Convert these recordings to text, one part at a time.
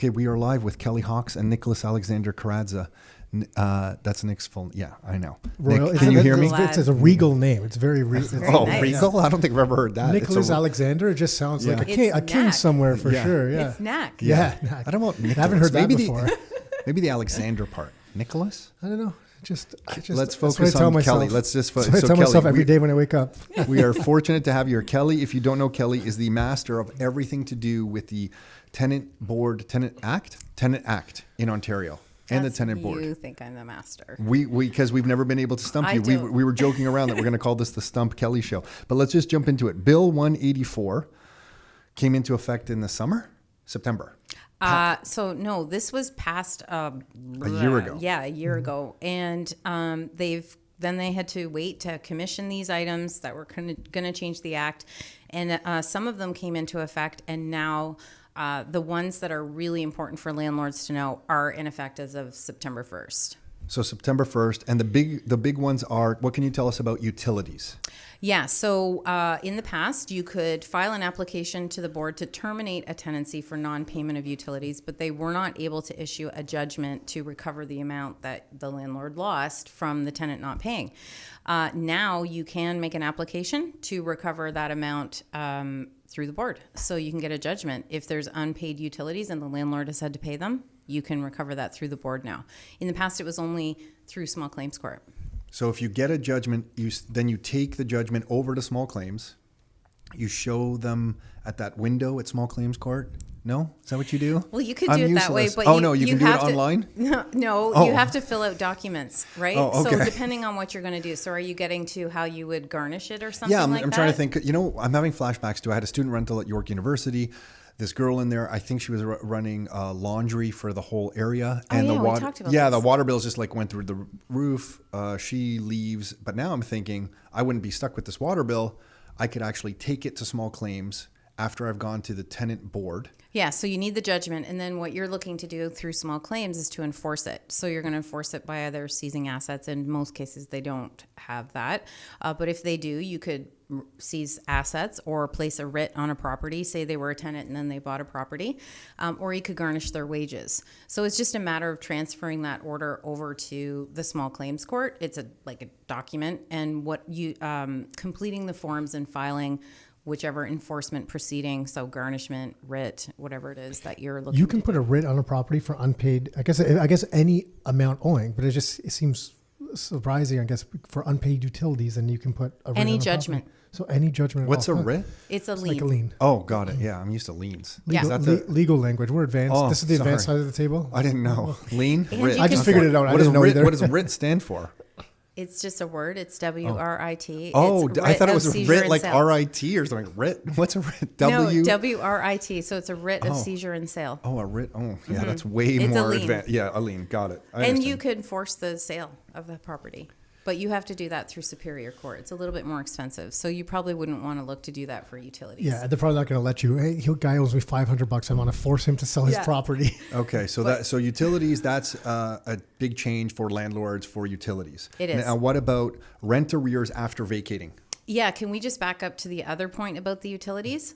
Okay, we are live with Kelly Hawks and Nicholas Alexander Karadza. That's Nick's full. Yeah, I know. Royal, Nick, can you hear me? It's a regal name. It's very regal. Nice. Regal? I don't think I've ever heard that. Nicholas Alexander. It just sounds like a king somewhere for sure. Yeah, it's Knack. Yeah. Knack. I don't know. I haven't heard that before. Maybe the Alexander part. Nicholas? I don't know. Just let's focus on Kelly. Let's just focus. I tell myself every day when I wake up. We are fortunate to have you here. Kelly, if you don't know, Kelly is the master of everything to do with the Tenant Act in Ontario. And the Tenant Board. You think I'm the master. Because we've never been able to stump you. We were joking around that we're going to call this the Stump Kelly Show. But let's just jump into it. Bill 184 came into effect in the summer, September. So no, this was passed a year ago. Yeah, a year ago, and they had to wait to commission these items that were going to change the act, and some of them came into effect, and now the ones that are really important for landlords to know are in effect as of September 1st. So September 1st, and the big ones are. What can you tell us about utilities? Yeah, so in the past, you could file an application to the board to terminate a tenancy for non-payment of utilities, but they were not able to issue a judgment to recover the amount that the landlord lost from the tenant not paying. Now you can make an application to recover that amount through the board. So you can get a judgment. If there's unpaid utilities and the landlord has had to pay them, you can recover that through the board now. In the past, it was only through small claims court. So if you get a judgment, then you take the judgment over to small claims. You show them at that window at small claims court. No? Is that what you do? Well, you could do it that way, but you can do it online? No, you have to fill out documents, right? Oh, okay. So depending on what you're going to do. So are you getting to how you would garnish it or something like that? Yeah, I'm trying to think. I'm having flashbacks to I had a student rental at York University. This girl in there, I think she was running laundry for the whole area, and we talked about the water bills just like went through the roof. She leaves, but now I'm thinking I wouldn't be stuck with this water bill. I could actually take it to small claims after I've gone to the tenant board. Yeah, so you need the judgment, and then what you're looking to do through small claims is to enforce it. So you're going to enforce it by either seizing assets. In most cases, they don't have that. But if they do, you could seize assets or place a writ on a property. Say they were a tenant and then they bought a property. Or you could garnish their wages. So it's just a matter of transferring that order over to the small claims court. It's like a document, and what you completing the forms and filing whichever enforcement proceeding, so garnishment, writ, whatever it is that you're looking. You can put a writ on a property for unpaid. I guess any amount owing, but it seems surprising. I guess for unpaid utilities, and you can put a writ any on a judgment. Property. So any judgment. What's a writ? It's a lien. Like a lien. Oh, got it. Yeah, I'm used to liens. Legal language. We're advanced. Oh, this is the advanced side of the table. I didn't know. Lien? Writ. I just figured it out. I didn't know either. What does writ stand for? It's just a word. It's WRIT. Oh, I thought it was a writ like sale. RIT or something. Writ? What's a writ? No, WRIT. So it's a writ of seizure and sale. Oh, a writ. Oh, yeah, that's way more advanced. Yeah, a lien. Got it. And you could force the sale of the property. But you have to do that through Superior Court. It's a little bit more expensive. So you probably wouldn't want to look to do that for utilities. Yeah, they're probably not going to let you. Hey, guy owes me $500. I want to force him to sell his property. Okay, so utilities, that's a big change for landlords for utilities. It is. Now, what about rent arrears after vacating? Yeah, can we just back up to the other point about the utilities?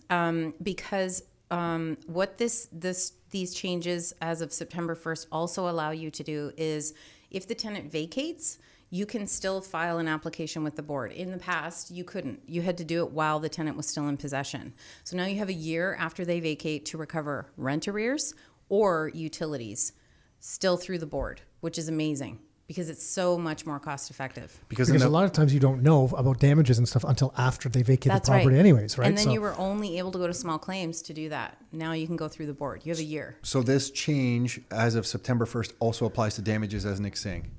Because what these changes as of September 1st also allow you to do is if the tenant vacates, you can still file an application with the board. In the past, you couldn't. You had to do it while the tenant was still in possession. So now you have a year after they vacate to recover rent arrears or utilities still through the board, which is amazing because it's so much more cost effective. Because a lot of times you don't know about damages and stuff until after they vacate the property anyways, right? And then you were only able to go to small claims to do that. Now you can go through the board. You have a year. So this change as of September 1st also applies to damages, as Nick's saying?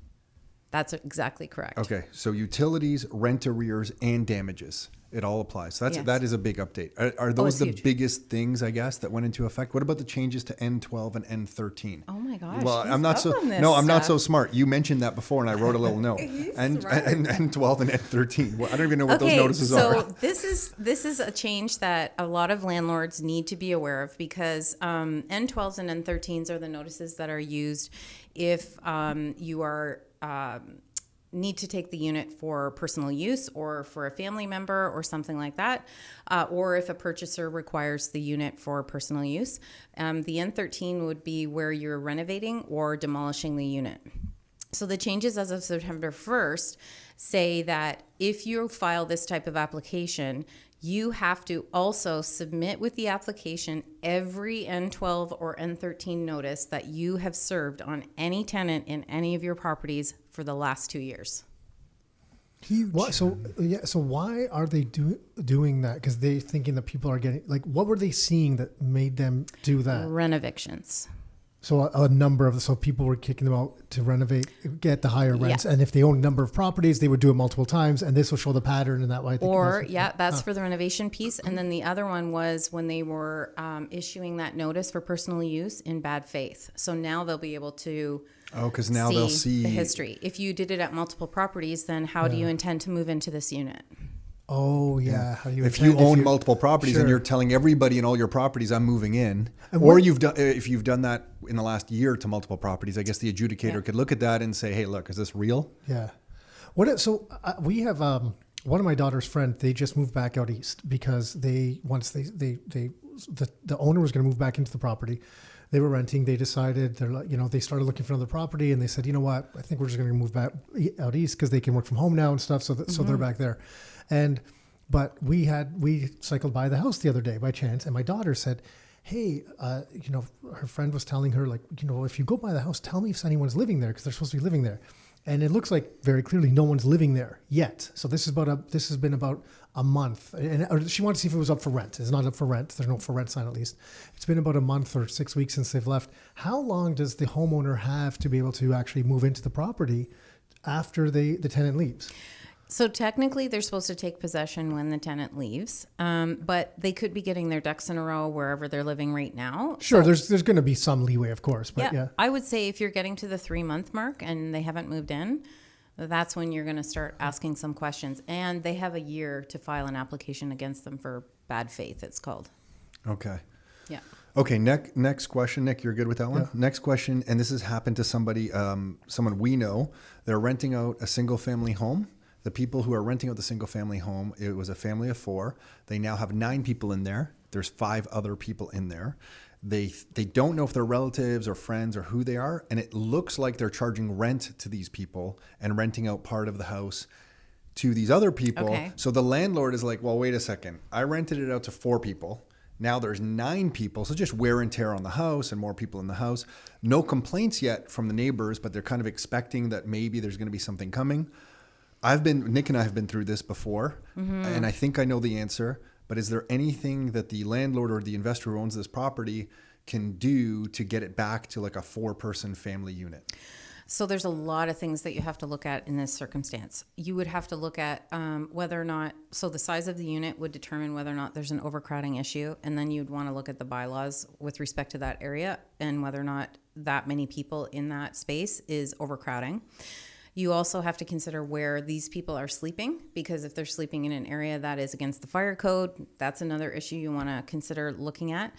That's exactly correct. Okay, so utilities, rent arrears, and damages. It all applies. So that is a big update. Are those the biggest things, I guess, that went into effect? What about the changes to N12 and N13? Oh my gosh. Well, I'm not so smart. You mentioned that before, and I wrote a little note. and N12 and N13. Well, I don't even know what those notices are. So this is a change that a lot of landlords need to be aware of because N12s and N13s are the notices that are used if you are need to take the unit for personal use or for a family member or something like that, or if a purchaser requires the unit for personal use. The N13 would be where you're renovating or demolishing the unit. So the changes as of September 1st say that if you file this type of application, you have to also submit with the application every N12 or N13 notice that you have served on any tenant in any of your properties for the last 2 years. Huge. So why are they doing that? Because they're thinking that people are getting, like, what were they seeing that made them do that? Rent evictions. So a number of, so people were kicking them out to renovate, get the higher rents. Yeah. And if they own a number of properties, they would do it multiple times, and this will show the pattern, and that way. That's for the renovation piece. And then the other one was when they were issuing that notice for personal use in bad faith. So now they'll be able to because now they'll see the history. If you did it at multiple properties, then how do you intend to move into this unit? Oh, yeah. How do you if you intend- own multiple properties Sure. and you're telling everybody in all your properties, I'm moving in, And or what- if you've done that in the last year to multiple properties, I guess the adjudicator could look at that and say, hey, look, is this real? Yeah. We have one of my daughter's friends. They just moved back out east because the owner was going to move back into the property. They were renting. They decided they started looking for another property, and they said, you know what, I think we're just going to move back out east because they can work from home now and stuff. So they're back there, but we cycled by the house the other day by chance, and my daughter said, hey, her friend was telling her, like, if you go by the house, tell me if anyone's living there because they're supposed to be living there. And it looks like very clearly no one's living there yet. So this has been about a month, and she wanted to see if it was up for rent. It's not up for rent. There's no for rent sign at least. It's been about a month or 6 weeks since they've left. How long does the homeowner have to be able to actually move into the property after the tenant leaves? So technically, they're supposed to take possession when the tenant leaves, but they could be getting their ducks in a row wherever they're living right now. Sure, so, there's going to be some leeway, of course, but yeah. I would say if you're getting to the 3-month mark and they haven't moved in, that's when you're going to start asking some questions. And they have a year to file an application against them for bad faith, it's called. Okay. Yeah. Okay, next question. Nick, you're good with that one? Yeah. Next question, and this has happened to somebody, someone we know. They're renting out a single-family home. The people who are renting out the single-family home, it was a family of 4. They now have 9 people in there. There's 5 other people in there. They don't know if they're relatives or friends or who they are, and it looks like they're charging rent to these people and renting out part of the house to these other people. Okay. So the landlord is like, well, wait a second. I rented it out to 4 people. Now there's 9 people, so just wear and tear on the house and more people in the house. No complaints yet from the neighbors, but they're kind of expecting that maybe there's going to be something coming. Nick and I have been through this before, and I think I know the answer, but is there anything that the landlord or the investor who owns this property can do to get it back to like a 4-person family unit? So there's a lot of things that you have to look at in this circumstance. You would have to look at whether or not, so the size of the unit would determine whether or not there's an overcrowding issue, and then you'd want to look at the bylaws with respect to that area and whether or not that many people in that space is overcrowding. You also have to consider where these people are sleeping, because if they're sleeping in an area that is against the fire code, that's another issue you want to consider looking at.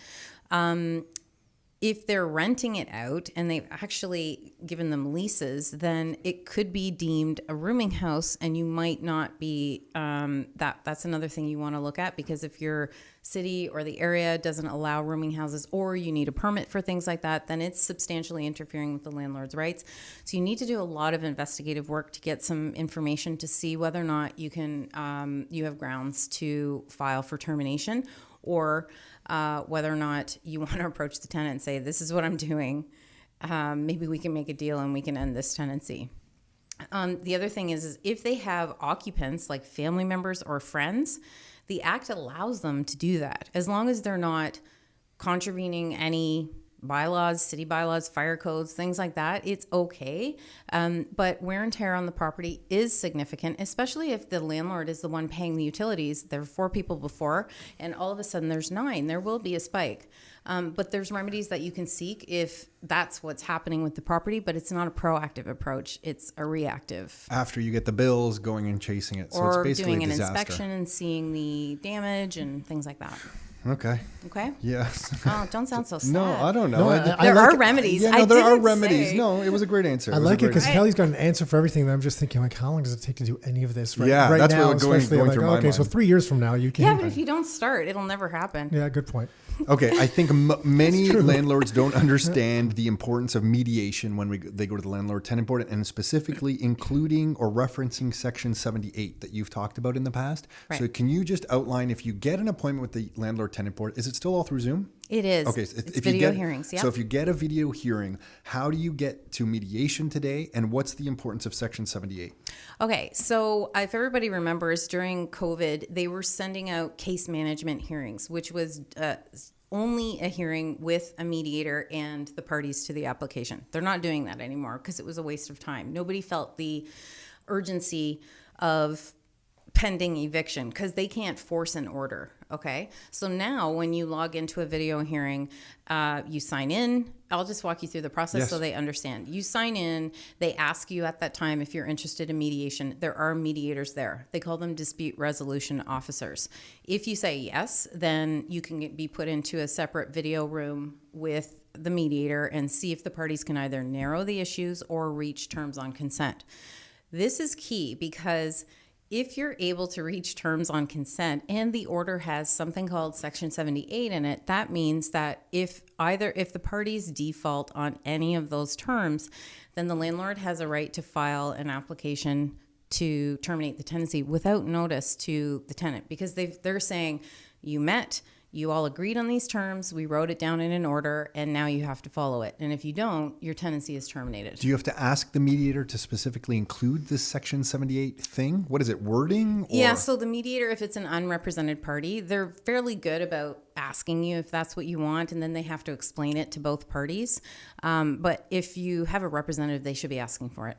If they're renting it out and they've actually given them leases, then it could be deemed a rooming house, and you might not be, that's another thing you want to look at, because if your city or the area doesn't allow rooming houses, or you need a permit for things like that, then it's substantially interfering with the landlord's rights. So you need to do a lot of investigative work to get some information to see whether or not you can, you have grounds to file for termination, or whether or not you want to approach the tenant and say, this is what I'm doing. Maybe we can make a deal and we can end this tenancy. The other thing is if they have occupants like family members or friends, the act allows them to do that as long as they're not contravening any bylaws, city bylaws, fire codes, things like that. It's okay. But wear and tear on the property is significant, especially if the landlord is the one paying the utilities. There were 4 people before, and all of a sudden there's 9. There will be a spike. But there's remedies that you can seek if that's what's happening with the property, but it's not a proactive approach. It's a reactive. After you get the bills, going and chasing it. So or it's basically doing a an disaster. inspection and seeing the damage and things like that. Okay. Okay. Yes. Oh, don't sound so sad. No, I don't know. No, There are remedies. Yeah, no, I there are didn't remedies. say. No, it was a great answer. I was a like it great because answer. Kelly's got an answer for everything. And I'm just thinking, like, how long does it take to do any of this? Right, Yeah, right that's now, what going especially. I'm like, through my okay, so mind. 3 years from now, you can. Yeah, but if you don't start, it'll never happen. Yeah, good point. Okay, I think many landlords don't understand the importance of mediation when they go to the landlord-tenant board, and specifically including or referencing Section 78 that you've talked about in the past. Right. So can you just outline, if you get an appointment with the landlord-tenant board, is it still all through Zoom? It is. Okay, It's if you video get, hearings. Yeah. So if you get a video hearing, how do you get to mediation today, and what's the importance of Section 78? Okay, so if everybody remembers, during COVID, they were sending out case management hearings, which was only a hearing with a mediator and the parties to the application. They're not doing that anymore because it was a waste of time. Nobody felt the urgency of pending eviction because they can't force an order. Okay, so now when you log into a video hearing, you sign in. I'll just walk you through the process so they understand. You sign in. They ask you at that time if you're interested in mediation. There are mediators there. They call them dispute resolution officers. If you say yes, then you can be put into a separate video room with the mediator and see if the parties can either narrow the issues or reach terms on consent. This is key because if you're able to reach terms on consent and the order has something called Section 78 in it, that means that if the parties default on any of those terms, then the landlord has a right to file an application to terminate the tenancy without notice to the tenant, because they're saying you all agreed on these terms, we wrote it down in an order, and now you have to follow it. And if you don't, your tenancy is terminated. Do you have to ask the mediator to specifically include this Section 78 thing? What is it, wording? Or? Yeah, so the mediator, if it's an unrepresented party, they're fairly good about asking you if that's what you want, and then they have to explain it to both parties. But if you have a representative, they should be asking for it.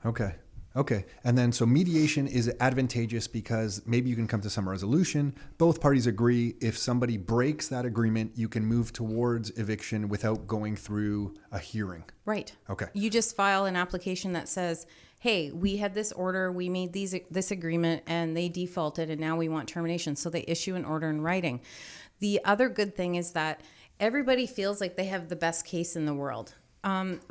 Okay. And then, so mediation is advantageous because maybe you can come to some resolution. Both parties agree. If somebody breaks that agreement, you can move towards eviction without going through a hearing. Right. Okay. You just file an application that says, hey, we had this order, we made this agreement, and they defaulted, and now we want termination. So they issue an order in writing. The other good thing is that everybody feels like they have the best case in the world.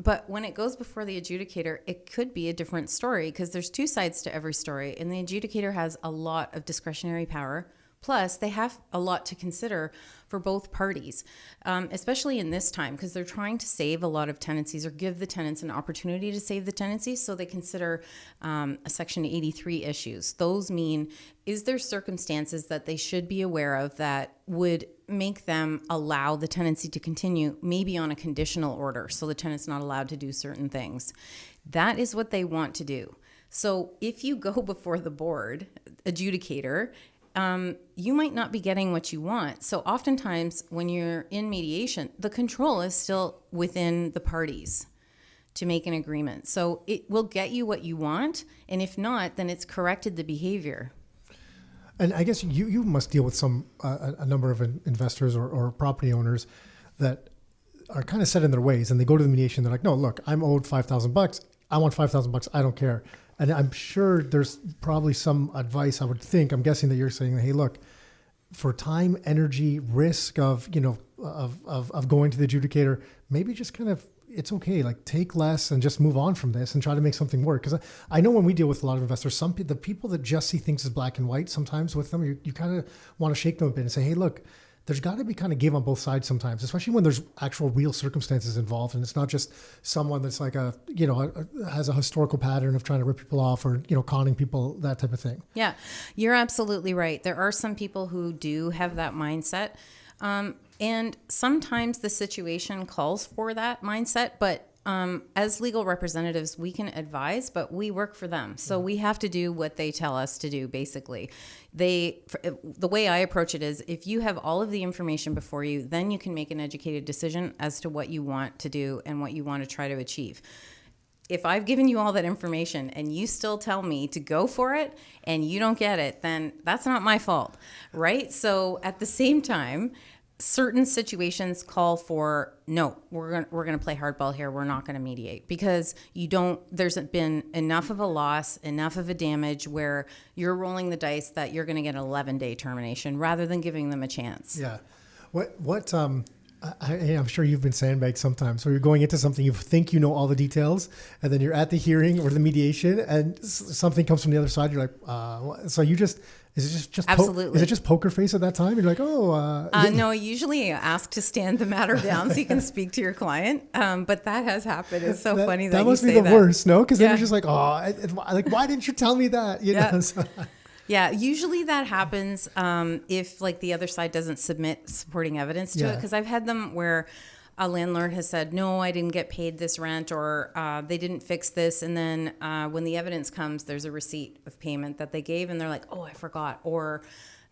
But when it goes before the adjudicator, it could be a different story because there's two sides to every story, and the adjudicator has a lot of discretionary power. Plus, they have a lot to consider for both parties, especially in this time, because they're trying to save a lot of tenancies or give the tenants an opportunity to save the tenancies. So they consider a Section 83 issues. Those mean, is there circumstances that they should be aware of that would make them allow the tenancy to continue, maybe on a conditional order, so the tenant's not allowed to do certain things. That is what they want to do. So if you go before the board adjudicator, you might not be getting what you want. So oftentimes when you're in mediation, the control is still within the parties to make an agreement. So it will get you what you want. And if not, then it's corrected the behavior. And I guess you must deal with a number of investors or property owners that are kind of set in their ways, and they go to the mediation. They're like, no, look, I'm owed $5,000. I want $5,000. I don't care. And I'm sure there's probably some advice. I'm guessing that you're saying, hey, look, for time, energy, risk of going to the adjudicator, maybe just kind of, it's okay. Like, take less and just move on from this and try to make something work. Because I know when we deal with a lot of investors, the people that just see things as black and white, sometimes with them, you kind of want to shake them a bit and say, hey, look, there's got to be kind of give on both sides sometimes, especially when there's actual real circumstances involved. And it's not just someone that's like has a historical pattern of trying to rip people off or, conning people, that type of thing. Yeah, you're absolutely right. There are some people who do have that mindset. And sometimes the situation calls for that mindset, but as legal representatives, we can advise, but we work for them. So we have to do what they tell us to do, basically. The way I approach it is, if you have all of the information before you, then you can make an educated decision as to what you want to do and what you want to try to achieve. If I've given you all that information and you still tell me to go for it and you don't get it, then that's not my fault, right? So at the same time, certain situations call for, no, we're going to play hardball here. We're not going to mediate because there's been enough of a loss, enough of a damage where you're rolling the dice that you're going to get an 11-day termination rather than giving them a chance. Yeah. I'm sure you've been sandbagged sometimes where you're going into something, you think you know all the details, and then you're at the hearing or the mediation and something comes from the other side. You're like, so you just, is it just Absolutely. Is it just poker face at that time? You're like, no, usually ask to stand the matter down so you can speak to your client. But that has happened. It's so funny that you must say be the that. worst, no? Because then Yeah. you're just like, like, why didn't you tell me that? You Yeah. know? So- Yeah, usually that happens if like the other side doesn't submit supporting evidence to it. Because I've had them where a landlord has said, no, I didn't get paid this rent, or they didn't fix this. And then when the evidence comes, there's a receipt of payment that they gave and they're like, oh, I forgot. Or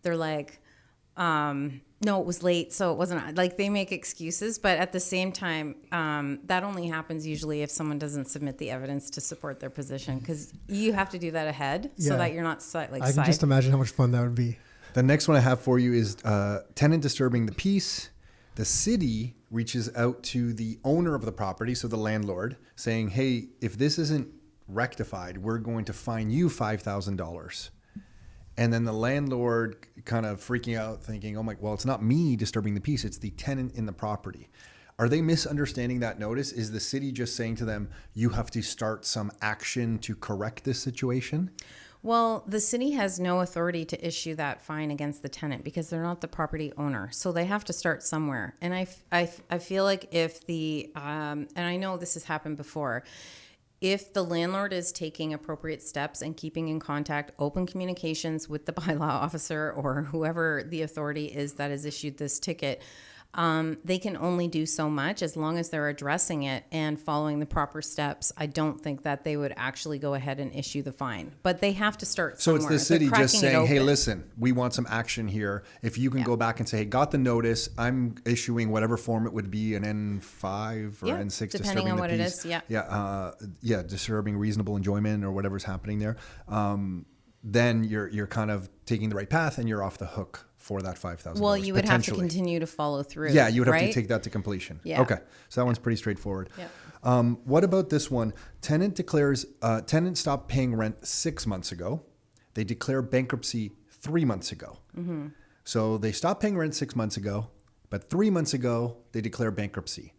they're like, no, it was late, so it wasn't. Like, they make excuses, but at the same time, that only happens usually if someone doesn't submit the evidence to support their position, because you have to do that ahead so that you're not I can just imagine how much fun that would be. The next one I have for you is tenant disturbing the peace. The city reaches out to the owner of the property, so the landlord, saying, hey, if this isn't rectified, we're going to fine you $5,000. And then the landlord kind of freaking out, thinking, oh my, well, it's not me disturbing the peace, it's the tenant in the property. Are they misunderstanding that notice? Is the city just saying to them, you have to start some action to correct this situation? Well, the city has no authority to issue that fine against the tenant because they're not the property owner. So they have to start somewhere. And I feel like if and I know this has happened before, if the landlord is taking appropriate steps and keeping in contact, open communications with the bylaw officer or whoever the authority is that has issued this ticket, they can only do so much as long as they're addressing it and following the proper steps. I don't think that they would actually go ahead and issue the fine, but they have to start somewhere. So it's the city just saying, hey, listen, we want some action here. If you can go back and say, hey, got the notice, I'm issuing whatever form it would be, an N5 or N6, depending on what it is. Yeah, disturbing reasonable enjoyment or whatever's happening there. Then you're kind of taking the right path and you're off the hook for that $5,000. Well, you would have to continue to follow through. Yeah, you would have to take that to completion. Yeah. Okay, so that one's pretty straightforward. Yeah. What about this one? Tenant declares, tenant stopped paying rent 6 months ago. They declare bankruptcy 3 months ago. Mm-hmm. So they stopped paying rent 6 months ago, but 3 months ago, they declare bankruptcy.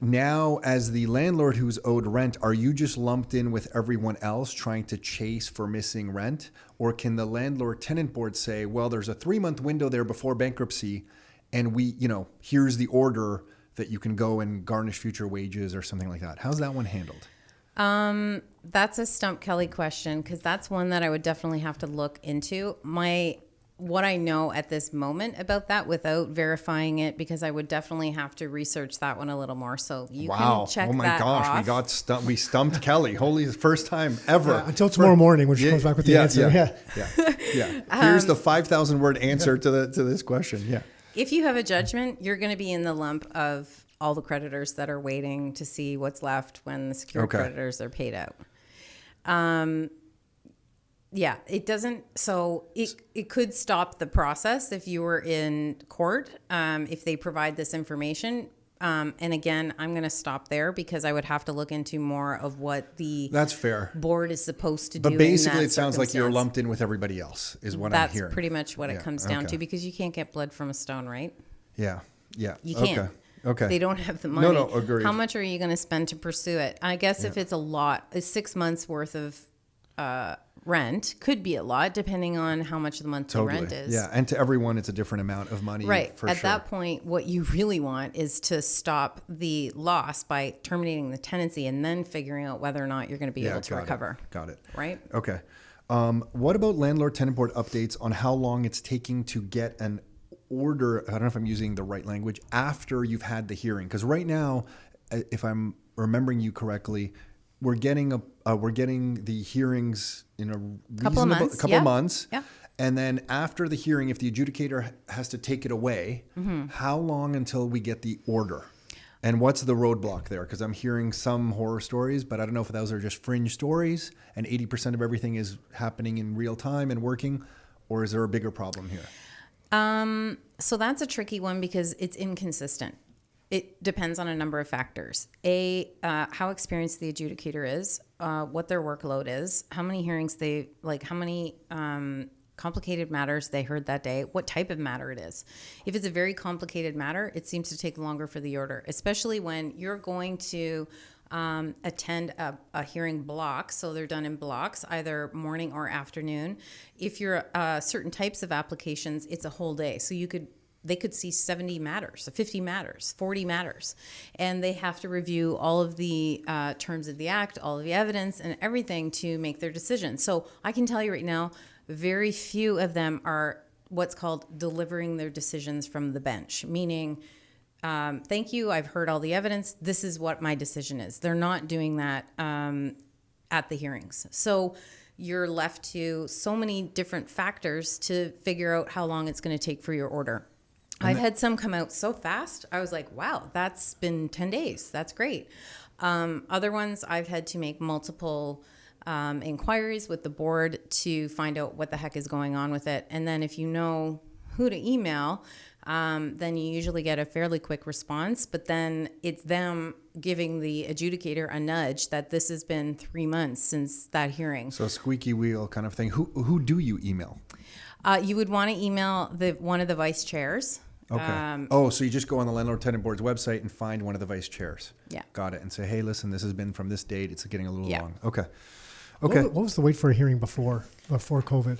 Now, as the landlord who's owed rent, are you just lumped in with everyone else trying to chase for missing rent? Or can the landlord tenant board say, well, there's a 3-month window there before bankruptcy, and here's the order that you can go and garnish future wages or something like that? How's that one handled? That's a Stump Kelly question, because that's one that I would definitely have to look into. What I know at this moment about that without verifying it, because I would definitely have to research that one a little more. So you can check that off. Oh my gosh, we stumped Kelly. Holy, first time ever. Yeah, until tomorrow morning when she comes back with the answer. Yeah. Here's the 5,000 word answer to this question. Yeah. If you have a judgment, you're going to be in the lump of all the creditors that are waiting to see what's left when the secured creditors are paid out. Yeah, it doesn't. So it could stop the process if you were in court, if they provide this information. And again, I'm going to stop there because I would have to look into more of what that's fair board is supposed to do. But basically, it sounds like you're lumped in with everybody else, is what I'm hearing. That's pretty much what it comes down to, because you can't get blood from a stone, right? Yeah. You can't. Okay. They don't have the money. No, agreed. How much are you going to spend to pursue it? I guess if it's a lot, 6 months worth of rent could be a lot, depending on how much the monthly rent is. Yeah, and to everyone, it's a different amount of money. Right. For At sure. that point, what you really want is to stop the loss by terminating the tenancy and then figuring out whether or not you're going to be able to recover. Got it. Right. Okay. What about landlord tenant board updates on how long it's taking to get an order? I don't know if I'm using the right language, after you've had the hearing, because right now, if I'm remembering you correctly, we're getting the hearings in a couple of months. Yeah. And then after the hearing, if the adjudicator has to take it away, how long until we get the order? And what's the roadblock there? Because I'm hearing some horror stories, but I don't know if those are just fringe stories and 80% of everything is happening in real time and working, or is there a bigger problem here? So that's a tricky one because it's inconsistent. It depends on a number of factors. How experienced the adjudicator is, what their workload is, how many hearings how many complicated matters they heard that day, what type of matter it is. If it's a very complicated matter, it seems to take longer for the order, especially when you're going to attend a hearing block. So they're done in blocks, either morning or afternoon. If you're certain types of applications, it's a whole day. So they could see 70 matters, 50 matters, 40 matters, and they have to review all of the terms of the act, all of the evidence and everything to make their decision. So I can tell you right now, very few of them are what's called delivering their decisions from the bench, meaning, thank you, I've heard all the evidence, this is what my decision is. They're not doing that at the hearings. So you're left to so many different factors to figure out how long it's going to take for your order. I've had some come out so fast. I was like, wow, that's been 10 days. That's great. Other ones, I've had to make multiple inquiries with the board to find out what the heck is going on with it. And then if you know who to email, then you usually get a fairly quick response. But then it's them giving the adjudicator a nudge that this has been 3 months since that hearing. So squeaky wheel kind of thing. Who do you email? You would want to email one of the vice chairs. Okay. So you just go on the Landlord Tenant Board's website and find one of the vice chairs. Yeah. Got it. And say, hey, listen, this has been from this date. It's getting a little long. Okay. What was the wait for a hearing before COVID?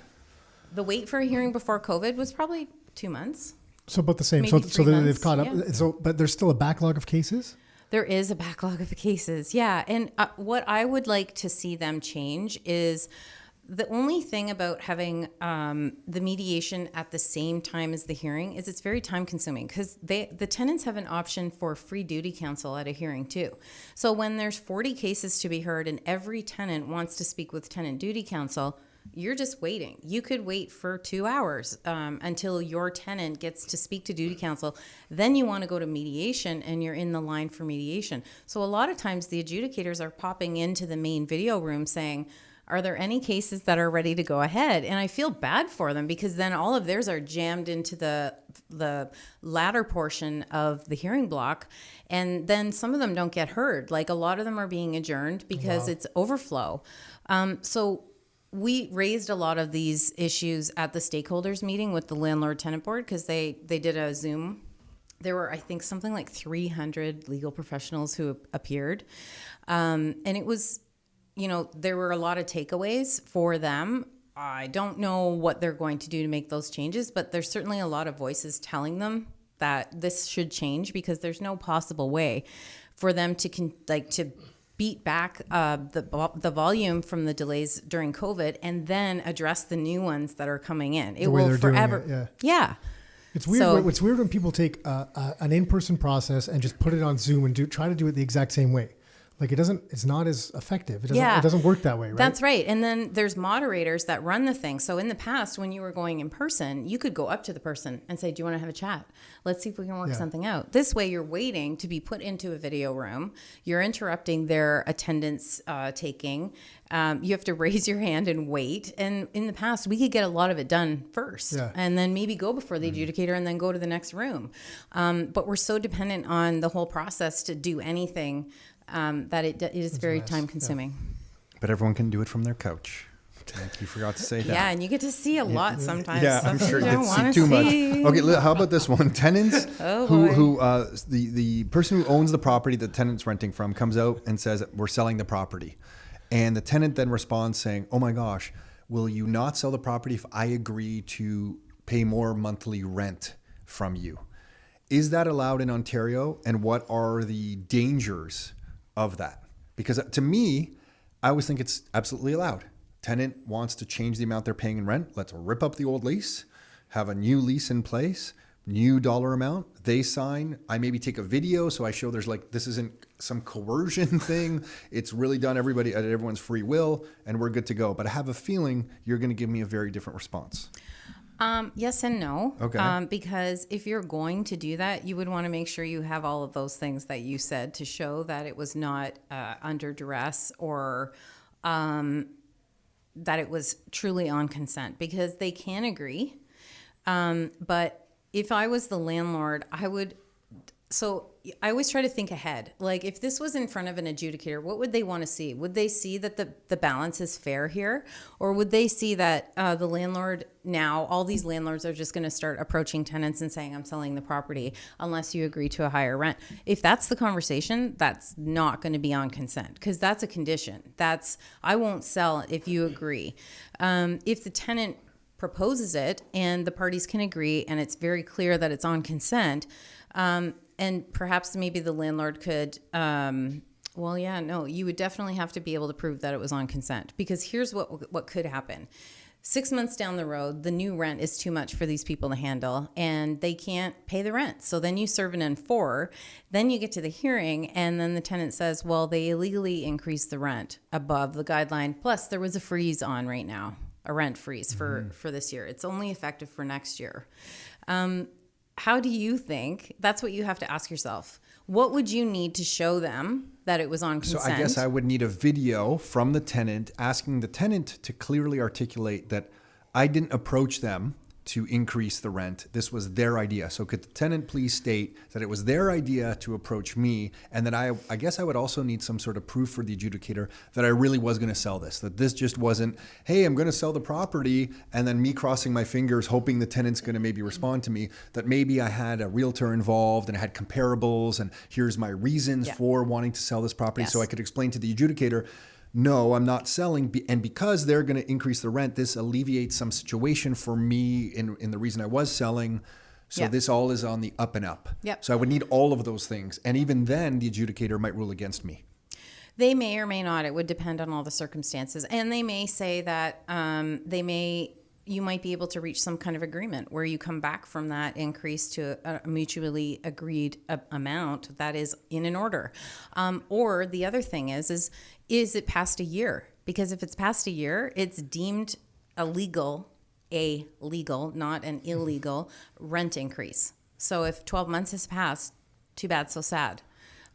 The wait for a hearing before COVID was probably 2 months. So about the same. Maybe So 3 they've months, caught up. yeah. So, but there's still a backlog of cases. There is a backlog of cases. Yeah. And what I would like to see them change is the only thing about having the mediation at the same time as the hearing is it's very time consuming because the tenants have an option for free duty counsel at a hearing too. So when there's 40 cases to be heard and every tenant wants to speak with tenant duty counsel, you're just waiting. You could wait for 2 hours until your tenant gets to speak to duty counsel. Then you want to go to mediation and you're in the line for mediation. So a lot of times the adjudicators are popping into the main video room saying, are there any cases that are ready to go ahead? And I feel bad for them because then all of theirs are jammed into the latter portion of the hearing block. And then some of them don't get heard. Like a lot of them are being adjourned because it's overflow. So we raised a lot of these issues at the stakeholders meeting with the Landlord Tenant Board because they did a Zoom. There were, I think, something like 300 legal professionals who appeared. And it was, there were a lot of takeaways for them. I don't know what they're going to do to make those changes, but there's certainly a lot of voices telling them that this should change because there's no possible way for them to beat back the volume from the delays during COVID and then address the new ones that are coming in. It will forever. Yeah. It's weird. It's weird when people take an in-person process and just put it on Zoom and try to do it the exact same way. Like it's not as effective. It doesn't work that way, right? That's right. And then there's moderators that run the thing. So in the past, when you were going in person, you could go up to the person and say, do you want to have a chat? Let's see if we can work something out. This way you're waiting to be put into a video room. You're interrupting their attendance taking. You have to raise your hand and wait. And in the past, we could get a lot of it done first and then maybe go before the adjudicator and then go to the next room. But we're so dependent on the whole process to do anything that it is very time consuming. But everyone can do it from their couch. Like you forgot to say that. Yeah, and you get to see a lot sometimes. Yeah, I'm sure you get to see too much. Okay, how about this one? Tenants the person who owns the property the tenant's renting from comes out and says, we're selling the property. And the tenant then responds saying, oh my gosh, will you not sell the property if I agree to pay more monthly rent from you? Is that allowed in Ontario? And what are the dangers of that? Because to me, I always think it's absolutely allowed. Tenant wants to change the amount they're paying in rent. Let's rip up the old lease, have a new lease in place, new dollar amount. They sign. I maybe take a video so I show this isn't some coercion thing. It's really done at everyone's free will and we're good to go. But I have a feeling you're going to give me a very different response. Yes and no. Okay. Because if you're going to do that, you would want to make sure you have all of those things that you said to show that it was not under duress or that it was truly on consent, because they can agree. But if I was the landlord, so I always try to think ahead. Like if this was in front of an adjudicator, what would they want to see? Would they see that the balance is fair here? Or would they see that the landlord now, all these landlords are just going to start approaching tenants and saying, I'm selling the property unless you agree to a higher rent? If that's the conversation, that's not going to be on consent because that's a condition. I won't sell if you agree. If the tenant proposes it and the parties can agree and it's very clear that it's on consent, and perhaps maybe the landlord could, you would definitely have to be able to prove that it was on consent because here's what could happen. 6 months down the road, the new rent is too much for these people to handle and they can't pay the rent. So then you serve an N4, then you get to the hearing and then the tenant says, well, they illegally increased the rent above the guideline. Plus there was a freeze on right now, a rent freeze for this year. It's only effective for next year. How do you think, that's what you have to ask yourself, what would you need to show them that it was on consent? So I guess I would need a video from the tenant asking the tenant to clearly articulate that I didn't approach them to increase the rent. This was their idea. So could the tenant please state that it was their idea to approach me, and that I guess I would also need some sort of proof for the adjudicator that I really was going to sell this, that this just wasn't, hey, I'm going to sell the property, and then me crossing my fingers hoping the tenant's going to maybe respond to me, that maybe I had a realtor involved and I had comparables and here's my reasons for wanting to sell this property. So I could explain to the adjudicator, no, I'm not selling. And because they're going to increase the rent, this alleviates some situation for me in the reason I was selling. So this all is on the up and up. So I would need all of those things. And even then, the adjudicator might rule against me. They may or may not. It would depend on all the circumstances. And they may say that you might be able to reach some kind of agreement where you come back from that increase to a mutually agreed amount that is in an order. Or the other thing is it past a year? Because if it's past a year, it's deemed a legal, not an illegal rent increase. So if 12 months has passed, too bad, so sad.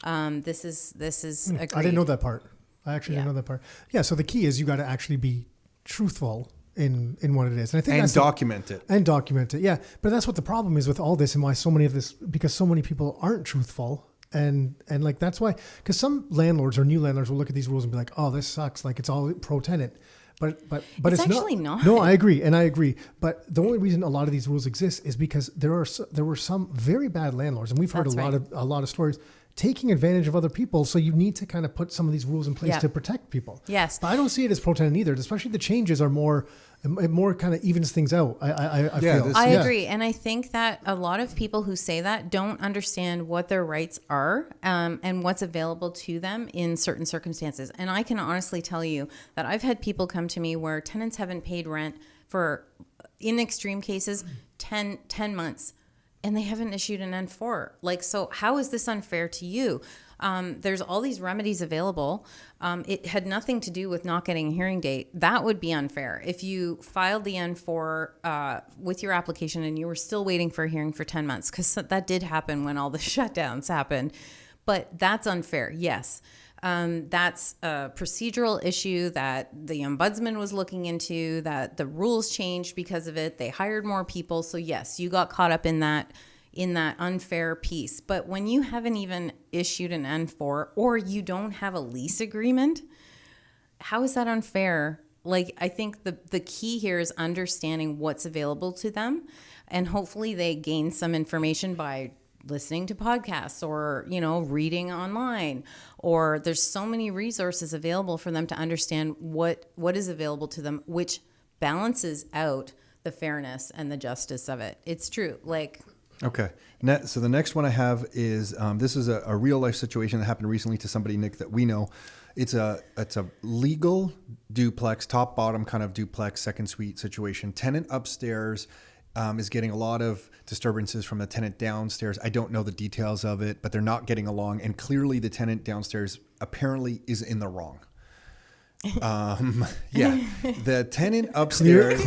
This is agreed. I didn't know that part. I actually didn't know that part. Yeah. So the key is you got to actually be truthful in what it is. And I think document it. And document it. Yeah. But that's what the problem is with all this and why so many of this, because so many people aren't truthful. And like, that's why, because some landlords or new landlords will look at these rules and be like, oh, this sucks. Like it's all pro tenant. But it's actually not. No, I agree. And I agree. But the only reason a lot of these rules exist is because there were some very bad landlords, and we've heard a lot of stories taking advantage of other people. So you need to kind of put some of these rules in place to protect people. Yes. But I don't see it as pro tenant either, especially the changes are more kind of evens things out. I feel. I agree. And I think that a lot of people who say that don't understand what their rights are and what's available to them in certain circumstances. And I can honestly tell you that I've had people come to me where tenants haven't paid rent for, in extreme cases, 10 months. And they haven't issued an N4. Like, so how is this unfair to you? There's all these remedies available. It had nothing to do with not getting a hearing date. That would be unfair. If you filed the N4 with your application and you were still waiting for a hearing for 10 months, because that did happen when all the shutdowns happened. But that's unfair, yes. That's a procedural issue that the ombudsman was looking into, that the rules changed because of it. They hired more people. So yes, you got caught up in that unfair piece. But when you haven't even issued an N4 or you don't have a lease agreement, how is that unfair? Like, I think the key here is understanding what's available to them, and hopefully they gain some information by listening to podcasts or, reading online, or there's so many resources available for them to understand what is available to them, which balances out the fairness and the justice of it. It's true. Okay. So the next one I have is, this is a real life situation that happened recently to somebody, Nick, that we know. It's a legal duplex, top bottom kind of duplex, second suite situation. Tenant upstairs is getting a lot of disturbances from the tenant downstairs. I don't know the details of it, but they're not getting along. And clearly the tenant downstairs apparently is in the wrong. The tenant upstairs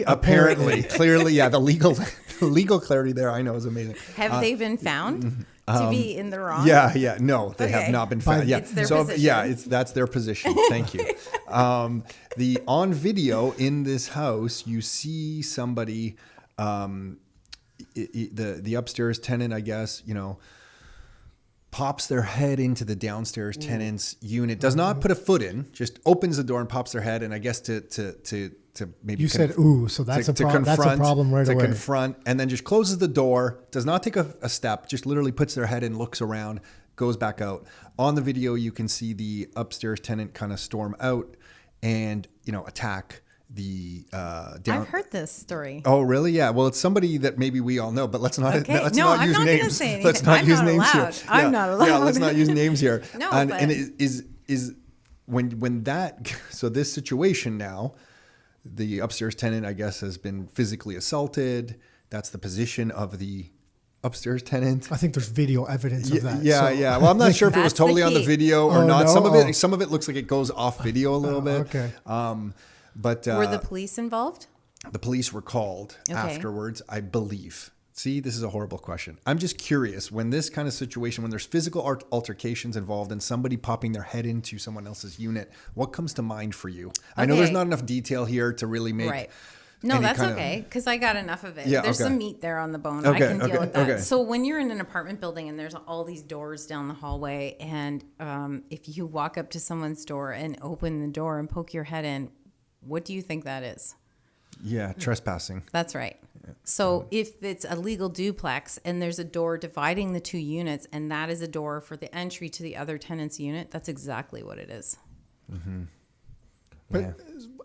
apparently, the legal clarity there I know is amazing. Have they been found to be in the wrong? No, they have not been found. It's their position. That's their position. Thank you. On video in this house, you see somebody the upstairs tenant, I guess, pops their head into the downstairs tenant's unit, does not put a foot in, just opens the door and pops their head. And I guess to maybe You said, ooh, so that's a problem. That's a problem right away. To confront, and then just closes the door, does not take a step, just literally puts their head in, looks around, goes back out. On the video, you can see the upstairs tenant kind of storm out and, attack the down. I've heard this story. Oh, really? Yeah. Well, it's somebody that maybe we all know, but let's not. Okay. Let's No, not I'm use not names. gonna say anything. Let's not I'm use not names allowed. here. I'm not allowed. Yeah, let's not use names here. No, and but- it is when that so this situation now, the upstairs tenant, I guess, has been physically assaulted. That's the position of the upstairs tenant. I think there's video evidence of that. Yeah, so. yeah. Well, I'm not sure if it was That's the totally on the key. video or Oh, not. no? Some of it looks like it goes off video a little bit. Okay. But Were the police involved? the police were called Okay. afterwards, I believe. See, this is a horrible question. I'm just curious, when this kind of situation, when there's physical altercations involved and somebody popping their head into someone else's unit, what comes to mind for you? I know there's Okay. not enough detail here to really make Right. No, any that's kind of- okay because I got enough of it. Yeah, There's okay. some meat there on the bone. Okay, I can deal okay, with that. okay. So when you're in an apartment building and there's all these doors down the hallway, and if you walk up to someone's door and open the door and poke your head in, what do you think that is? Yeah, trespassing. That's right. So if it's a legal duplex and there's a door dividing the two units and that is a door for the entry to the other tenant's unit, that's exactly what it is. But, Yeah.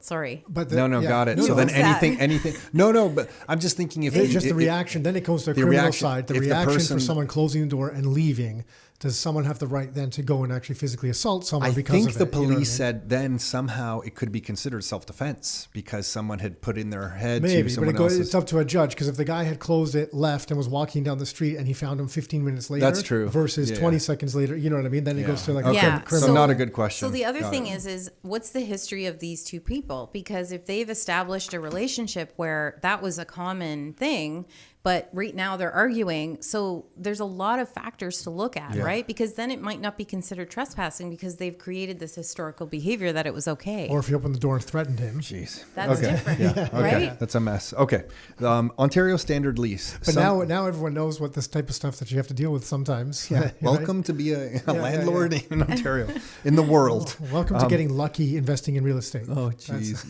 Sorry. but No, yeah. got it. No, So no, then What's that? anything. No, but I'm just thinking if it's just it- the reaction. Then it goes to the the criminal reaction- side. The if the reaction person- for someone closing the door and leaving. Does someone have the right then to go and actually physically assault someone I because think of the it? You know what I police mean? said then somehow it could be considered self-defense because someone had put in their head to Maybe, but someone it goes, else's. it's up to a judge because if the guy had closed it, left, and was walking down the street and he found him 15 minutes later, That's true. versus Yeah. 20 seconds later, you know what I mean? Then it goes to like Okay. a criminal. So not a good question. So the other Got thing it. is what's the history of these two people? Because if they've established a relationship where that was a common thing, but right now they're arguing, so there's a lot of factors to look at, Yeah. right? Because then it might not be considered trespassing because they've created this historical behavior that it was okay. Or if you opened the door and threatened him. Jeez. That's okay. different, Yeah. Okay. right? That's a mess. Okay. Ontario standard lease. But now everyone knows what this type of stuff that you have to deal with sometimes. Yeah. Right? Welcome to be a yeah, landlord in Ontario, in the world. Welcome to getting lucky investing in real estate. Oh, jeez.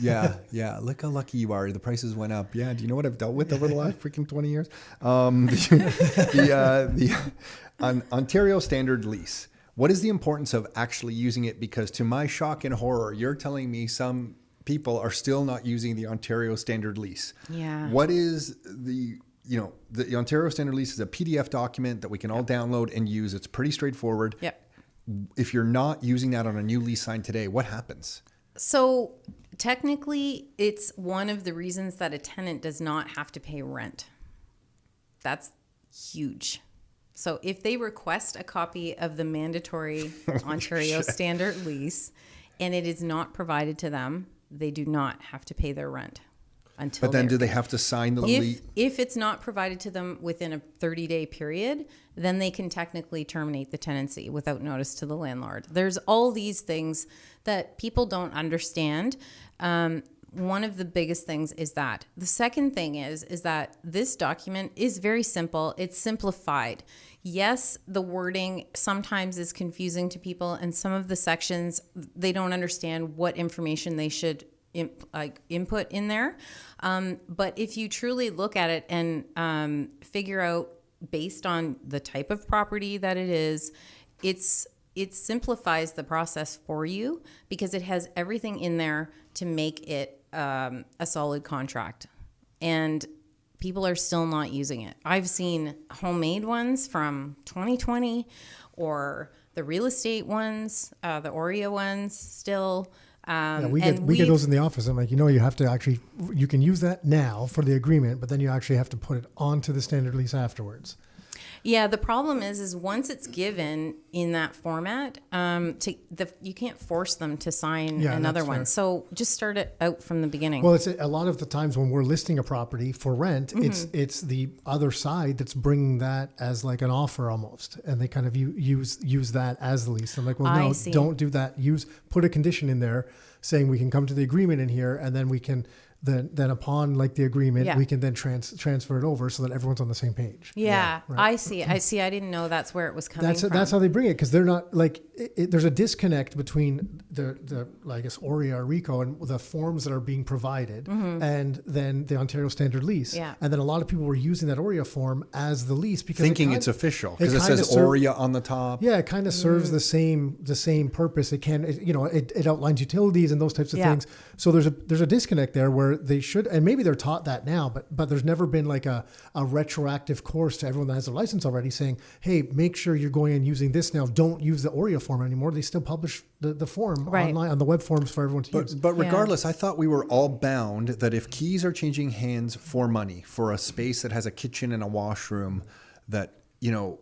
Yeah. Look how lucky you are. The prices went up. Yeah. Do you know what I've dealt with over the last freaking 20 years? Ontario standard lease. What is the importance of actually using it? Because to my shock and horror, you're telling me some people are still not using the Ontario standard lease. Yeah. What is the Ontario standard lease is a PDF document that we can all download and use. It's pretty straightforward. Yep. If you're not using that on a new lease signed today, what happens? So technically, it's one of the reasons that a tenant does not have to pay rent. That's huge. So if they request a copy of the mandatory Ontario standard lease and it is not provided to them, they do not have to pay their rent until But then they're- do they have to sign the lease? if it's not provided to them within a 30-day period, then they can technically terminate the tenancy without notice to the landlord. There's all these things that people don't understand. One of the biggest things is that. The second thing is that this document is very simple. It's simplified. Yes, the wording sometimes is confusing to people, and some of the sections, they don't understand what information they should input in there. But if you truly look at it and figure out based on the type of property that it is, it simplifies the process for you because it has everything in there to make it a solid contract. And people are still not using it. I've seen homemade ones from 2020 or the real estate ones, the Oreo ones still. We get those in the office. I'm like, you have to actually, you can use that now for the agreement, but then you actually have to put it onto the standard lease afterwards. Yeah, the problem is once it's given in that format, you can't force them to sign another that's one. fair. So just start it out from the beginning. Well, it's a lot of the times when we're listing a property for rent, Mm-hmm. it's the other side that's bringing that as like an offer almost, and they kind of use that as the lease. I'm like, well, I no, see. don't do that. Put a condition in there saying we can come to the agreement in here, and then we can then upon like the agreement, Yeah. we can then transfer it over so that everyone's on the same page. Yeah, right. I see. I didn't know that's where it was coming from. That's how they bring it, because they're not like there's a disconnect between the I guess ORIA or RICO and the forms that are being provided, and then the Ontario Standard Lease. Yeah. And then a lot of people were using that ORIA form as the lease because Thinking it's official because it says ORIA on the top. Yeah, it kind of serves the same purpose. It outlines utilities and those types of things. So there's a disconnect there where they should, and maybe they're taught that now, but there's never been like a retroactive course to everyone that has a license already saying, hey, make sure you're going and using this now. Don't use the ORIA form anymore. They still publish the form online on the web forms for everyone to use. But regardless, I thought we were all bound that if keys are changing hands for money for a space that has a kitchen and a washroom, that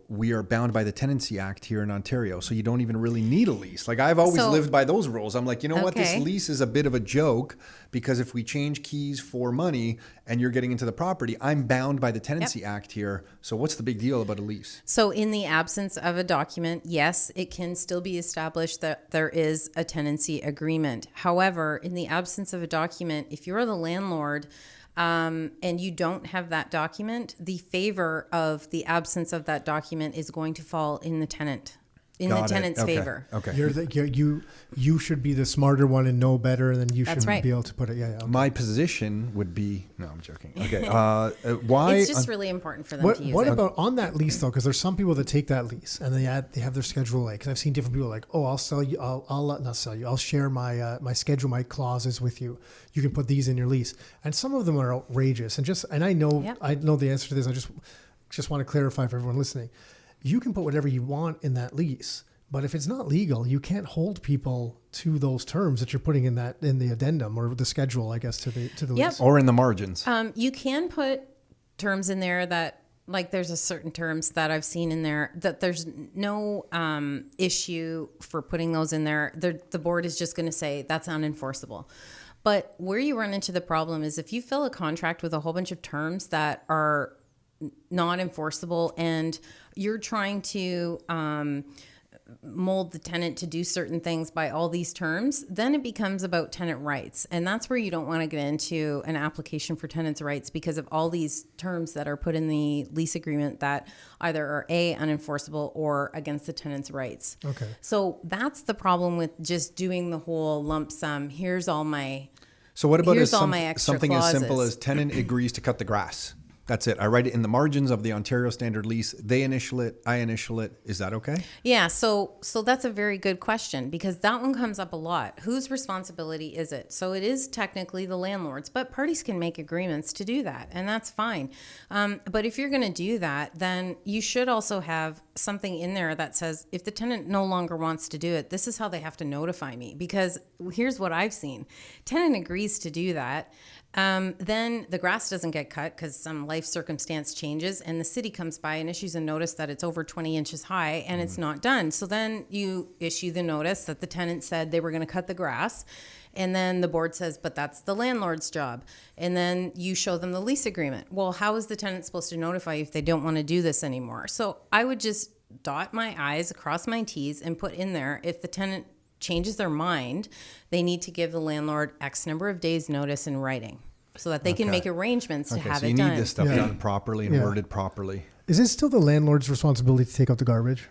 we are bound by the Tenancy Act here in Ontario. So you don't even really need a lease. Like I've always lived by those rules. I'm like, what? This lease is a bit of a joke because if we change keys for money and you're getting into the property, I'm bound by the Tenancy Act here. So what's the big deal about a lease? So in the absence of a document, yes, it can still be established that there is a tenancy agreement. However, in the absence of a document, if you're the landlord, and you don't have that document, the favor of the absence of that document is going to fall in the tenant, in the tenant's favor. Okay. You should be the smarter one and know better, and then you should right. be able to put it. Okay. My position would be, no, I'm joking. Okay. Why? It's just really important for them to use What it. about on that lease though? Because there's some people that take that lease and they have their Schedule A. Because I've seen different people like, oh, I'll sell you. I'll not sell you. I'll share my schedule, my clauses with you. You can put these in your lease. And some of them are outrageous. And I know the answer to this. I just want to clarify for everyone listening. You can put whatever you want in that lease, but if it's not legal, you can't hold people to those terms that you're putting in the addendum or the schedule, I guess, to the lease. Or in the margins. You can put terms in there that, like, there's a certain terms that I've seen in there that there's no issue for putting those in there. The board is just going to say that's unenforceable. But where you run into the problem is if you fill a contract with a whole bunch of terms that are not enforceable and you're trying to mold the tenant to do certain things by all these terms, then it becomes about tenant rights. And that's where you don't want to get into an application for tenants' rights because of all these terms that are put in the lease agreement that either are unenforceable or against the tenant's rights. Okay. So that's the problem with just doing the whole lump sum. Here's all my So what about something as simple as tenant agrees to cut the grass? That's it. I write it in the margins of the Ontario Standard Lease. They initial it. I initial it. Is that okay? Yeah. So that's a very good question because that one comes up a lot. Whose responsibility is it? So it is technically the landlord's, but parties can make agreements to do that, and that's fine. But if you're going to do that, then you should also have something in there that says if the tenant no longer wants to do it, this is how they have to notify me. Because here's what I've seen: tenant agrees to do that. Then the grass doesn't get cut because some life circumstance changes and the city comes by and issues a notice that it's over 20 inches high and it's not done. So then you issue the notice that the tenant said they were going to cut the grass. And then the board says, but that's the landlord's job. And then you show them the lease agreement. Well, how is the tenant supposed to notify you if they don't want to do this anymore? So I would just dot my I's, cross my T's, and put in there if the tenant changes their mind, they need to give the landlord X number of days notice in writing so that they can make arrangements to have so it you done. need this stuff done properly and worded properly. Is it still the landlord's responsibility to take out the garbage?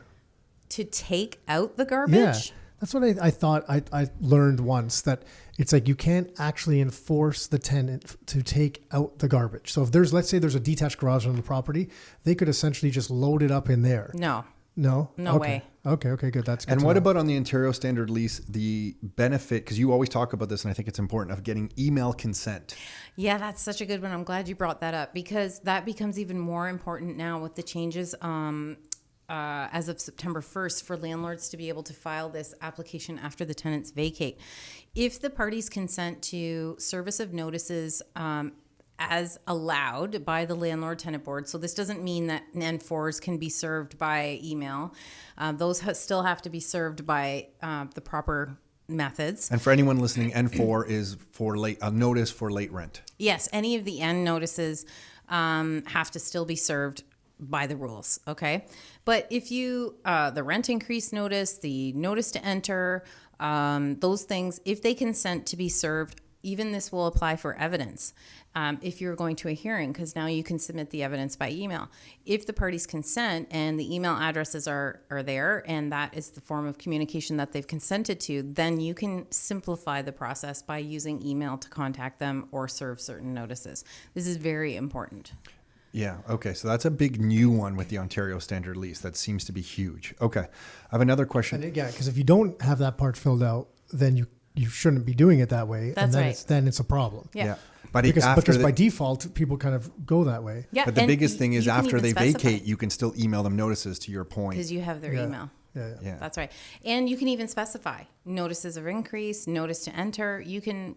To take out the garbage? Yeah. That's what I thought. I learned once that it's like you can't actually enforce the tenant to take out the garbage. So if let's say there's a detached garage on the property, they could essentially just load it up in there. No. No way. Okay, good. That's good. And what about on the Ontario Standard Lease, the benefit, because you always talk about this and I think it's important, of getting email consent? Yeah, that's such a good one. I'm glad you brought that up because that becomes even more important now with the changes as of September 1st for landlords to be able to file this application after the tenants vacate. If the parties consent to service of notices as allowed by the landlord tenant board. So this doesn't mean that N4s can be served by email. Those still have to be served by the proper methods. And for anyone listening, N4 is for a notice for late rent. Yes, any of the N notices have to still be served by the rules, okay? But if you, the rent increase notice, the notice to enter, those things, if they consent to be served, even this will apply for evidence. If you're going to a hearing, because now you can submit the evidence by email. If the parties consent and the email addresses are there, and that is the form of communication that they've consented to, then you can simplify the process by using email to contact them or serve certain notices. This is very important. Yeah. Okay. So that's a big new one with the Ontario Standard Lease. That seems to be huge. Okay. I have another question. And yeah, because if you don't have that part filled out, then you shouldn't be doing it that way. That's and right. Then it's a problem. Yeah. But Because by default, people kind of go that way. Yeah. But the biggest thing is you can after even they specify, vacate, you can still email them notices, to your point. because you have their email. Yeah. That's right. And you can even specify notices of increase, notice to enter. You can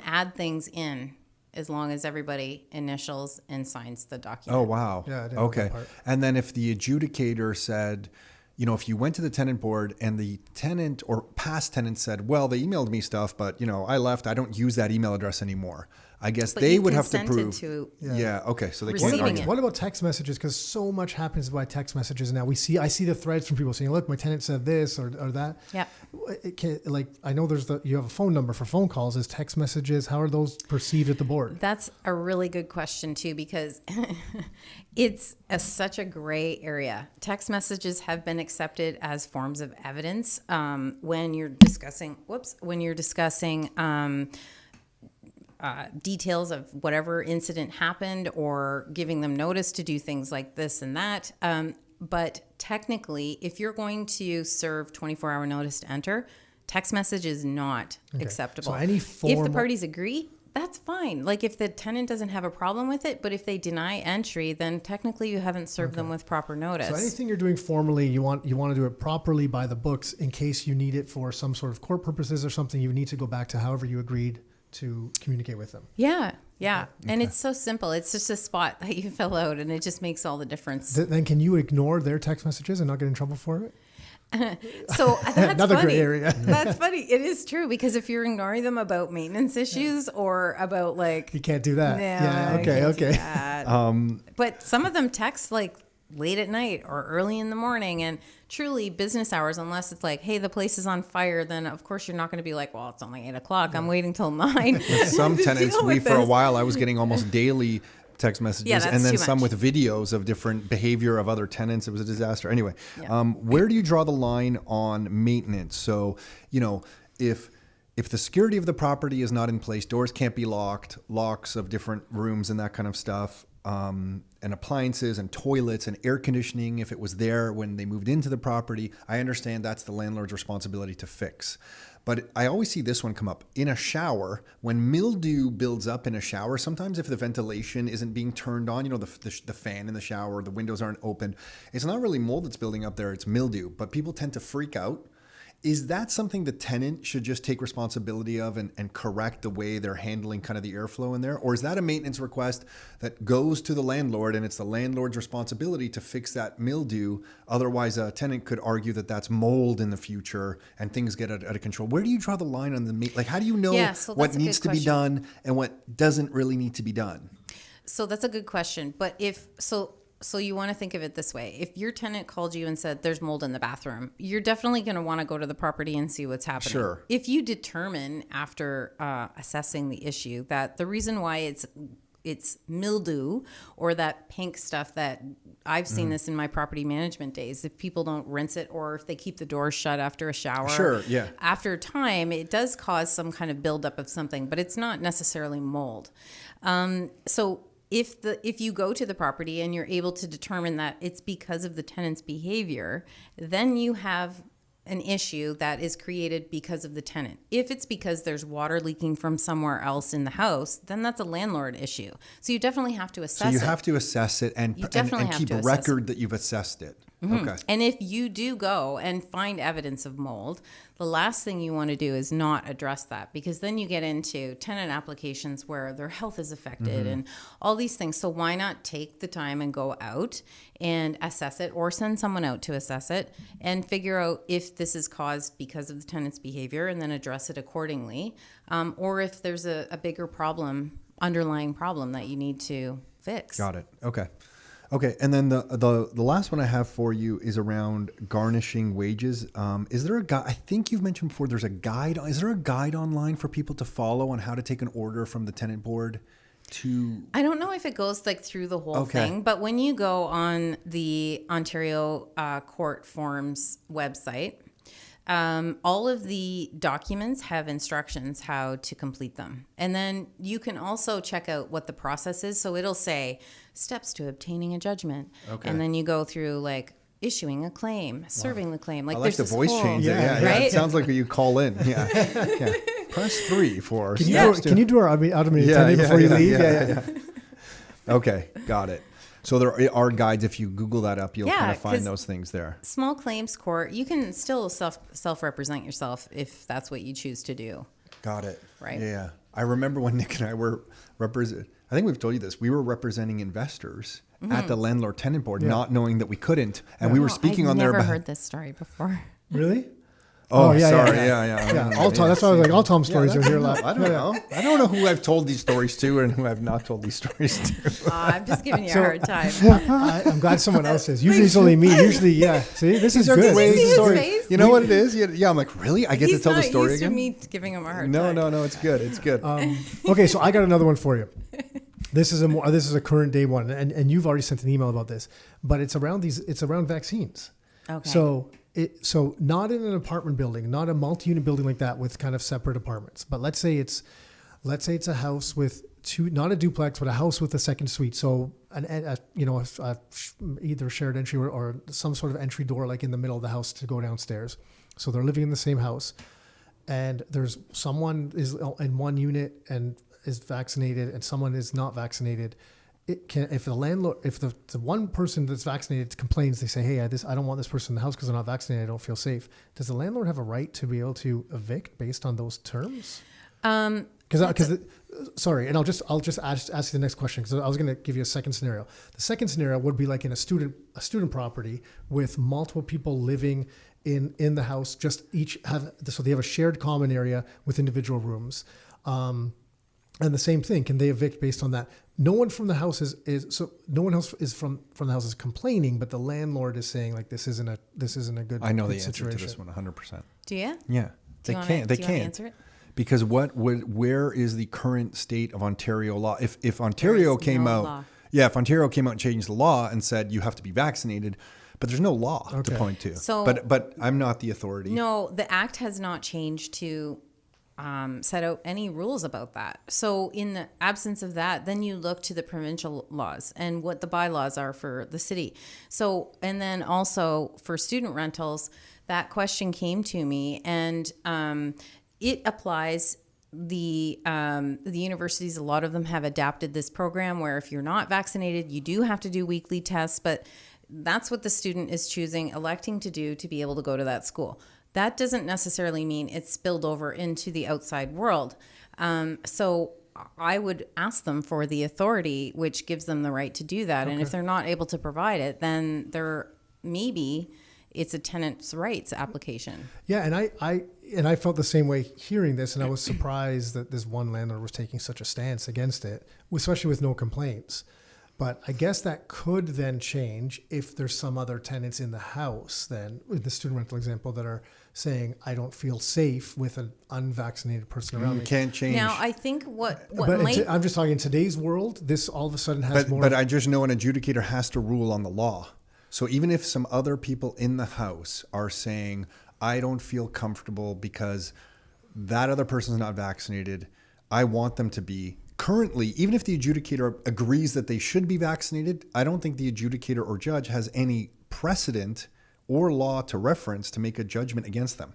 add things in as long as everybody initials and signs the document. Oh, wow. Yeah, I didn't know okay. that part. And then if the adjudicator said, you know, if you went to the tenant board and the tenant or past tenant said, well, they emailed me stuff, but, you know, I left, I don't use that email address anymore. I guess But they you would have to consented prove. to Yeah. Okay. So they can't receiving argue. it. What about text messages? Because so much happens by text messages now. I see the threads from people saying, "Look, my tenant said this or that." Yeah. It can, like, I know you have a phone number for phone calls. Is text messages? How are those perceived at the board? That's a really good question too, because it's such a gray area. Text messages have been accepted as forms of evidence when you're discussing. Details of whatever incident happened, or giving them notice to do things like this and that. But technically, if you're going to serve 24-hour notice to enter, text message is not acceptable. So any if the parties agree, that's fine. Like if the tenant doesn't have a problem with it, but if they deny entry, then technically you haven't served them with proper notice. So anything you're doing formally, you want to do it properly by the books in case you need it for some sort of court purposes or something. You need to go back to however you agreed to communicate with them. Yeah. And it's so simple. It's just a spot that you fill out, and it just makes all the difference. Then can you ignore their text messages and not get in trouble for it? So that's Another funny. gray area. That's funny. It is true, because if you're ignoring them about maintenance issues or about You can't do that. No, Okay. I can't do that. But some of them text like late at night or early in the morning, and truly business hours, unless it's like, hey, the place is on fire, then of course you're not going to be like, well, it's only 8:00. I'm waiting till 9. With some to tenants, deal with for a this. while, I was getting almost daily text messages, Yeah, that's and then too some much. with videos of different behavior of other tenants. It was a disaster. Anyway, Yeah. where do you draw the line on maintenance? So, you know, if the security of the property is not in place, doors can't be locked, locks of different rooms and that kind of stuff, and appliances and toilets and air conditioning, if it was there when they moved into the property, I understand that's the landlord's responsibility to fix. But I always see this one come up in a shower. When mildew builds up in a shower, sometimes if the ventilation isn't being turned on, you know, the fan in the shower, the windows aren't open, it's not really mold that's building up there, it's mildew. But people tend to freak out. Is that something the tenant should just take responsibility of and correct the way they're handling kind of the airflow in there? Or is that a maintenance request that goes to the landlord and it's the landlord's responsibility to fix that mildew? Otherwise, a tenant could argue that that's mold in the future and things get out of control. Where do you draw the line on like, how do you know what needs to be done and what doesn't really need to be done? So that's a good question. But So you want to think of it this way. If your tenant called you and said there's mold in the bathroom, you're definitely going to want to go to the property and see what's happening. Sure. If you determine after assessing the issue that the reason why it's mildew or that pink stuff that I've seen this in my property management days, if people don't rinse it or if they keep the doors shut after a shower. Sure, yeah. After time, it does cause some kind of buildup of something, but it's not necessarily mold. So if you go to the property and you're able to determine that it's because of the tenant's behavior, then you have an issue that is created because of the tenant. If it's because there's water leaking from somewhere else in the house, then that's a landlord issue. So you definitely have to assess it. So you have to assess it and keep a record that you've assessed it. Mm-hmm. Okay. And if you do go and find evidence of mold, the last thing you want to do is not address that, because then you get into tenant applications where their health is affected and all these things. So why not take the time and go out and assess it, or send someone out to assess it and figure out if this is caused because of the tenant's behavior and then address it accordingly, or if there's a bigger problem, underlying problem that you need to fix. Got it. Okay. Okay, and then the last one I have for you is around garnishing wages. Is there a guide? I think you've mentioned before. There's a guide. Is there a guide online for people to follow on how to take an order from the tenant board? I don't know if it goes like through the whole Okay. thing, but when you go on the Ontario Court Forms website, all of the documents have instructions how to complete them. And then you can also check out what the process is. So it'll say steps to obtaining a judgment. Okay. And then you go through like issuing a claim, serving the claim. Like I like there's the this voice whole, change. Yeah, Yeah. right? It sounds like you call in. Yeah. Yeah. Press 3 for. Can steps to- you do our automated attending before you leave? Yeah. Okay, got it. So there are guides. If you Google that up, you'll Yeah, kind of find 'cause- those things there. Small claims court, you can still self-represent yourself if that's what you choose to do. Got it. Right. Yeah. I remember when Nick and I were I think we've told you this. We were representing investors at the landlord tenant board, not knowing that we couldn't, and we were speaking on their I've never behalf. heard this story before. Really? Oh, yeah, sorry. yeah. Yeah. I'll tell. That's why I was like, I'll tell them stories. that's- You're here live. I don't know. I don't know who I've told these stories to and who I've not told these stories to. I'm just giving you So- a hard time. I'm glad someone else is. Usually it's only me. Usually, yeah. See, this is are good. great Did you see his stories. face? You know what it is? Yeah, I'm like, really? I get He's to tell the not story used to again? me giving him a hard No, time. it's good. It's good. Okay, so I got another one for you. This is a current day one, and you've already sent an email about this, but it's around vaccines. Okay. So not in an apartment building, not a multi-unit building like that with kind of separate apartments, but let's say it's a house with two, not a duplex, but a house with a second suite. So either shared entry or some sort of entry door, like in the middle of the house to go downstairs. So they're living in the same house, and there's someone is in one unit and is vaccinated, and someone is not vaccinated. It can, if the landlord, if the one person that's vaccinated complains, they say, "Hey, I don't want this person in the house because they're not vaccinated. I don't feel safe." Does the landlord have a right to be able to evict based on those terms? Sorry, and I'll just ask you the next question, because I was going to give you a second scenario. The second scenario would be like in a student property with multiple people living in the house. Just each so they have a shared common area with individual rooms. And the same thing, can they evict based on that? No one from the house no one else is from the house is complaining, but the landlord is saying like this isn't a good I know good the answer to this one 100%. Do you? Yeah. They can't. Do you wanna answer it? Because where is the current state of Ontario law? If Ontario came no out, law. if Ontario came out and changed the law and said you have to be vaccinated, but there's no law to Okay. point to. So- but I'm not the authority. No, the act has not changed to set out any rules about that. So in the absence of that, then you look to the provincial laws and what the bylaws are for the city. So, and then also for student rentals, that question came to me, and it applies. The universities, a lot of them have adapted this program where if you're not vaccinated, you do have to do weekly tests, but that's what the student is choosing, electing to do to be able to go to that school. That doesn't necessarily mean it's spilled over into the outside world. So I would ask them for the authority, which gives them the right to do that. Okay. And if they're not able to provide it, then maybe it's a tenant's rights application. Yeah, and I felt the same way hearing this, and I was surprised that this one landlord was taking such a stance against it, especially with no complaints. But I guess that could then change if there's some other tenants in the house, then with the student rental example, that are saying, I don't feel safe with an unvaccinated person around me. Can't change. Now, I think what I'm just talking in today's world, this all of a sudden has more. But I just know an adjudicator has to rule on the law. So even if some other people in the house are saying, I don't feel comfortable because that other person's not vaccinated, I want them to be. Currently, even if the adjudicator agrees that they should be vaccinated, I don't think the adjudicator or judge has any precedent or law to reference to make a judgment against them.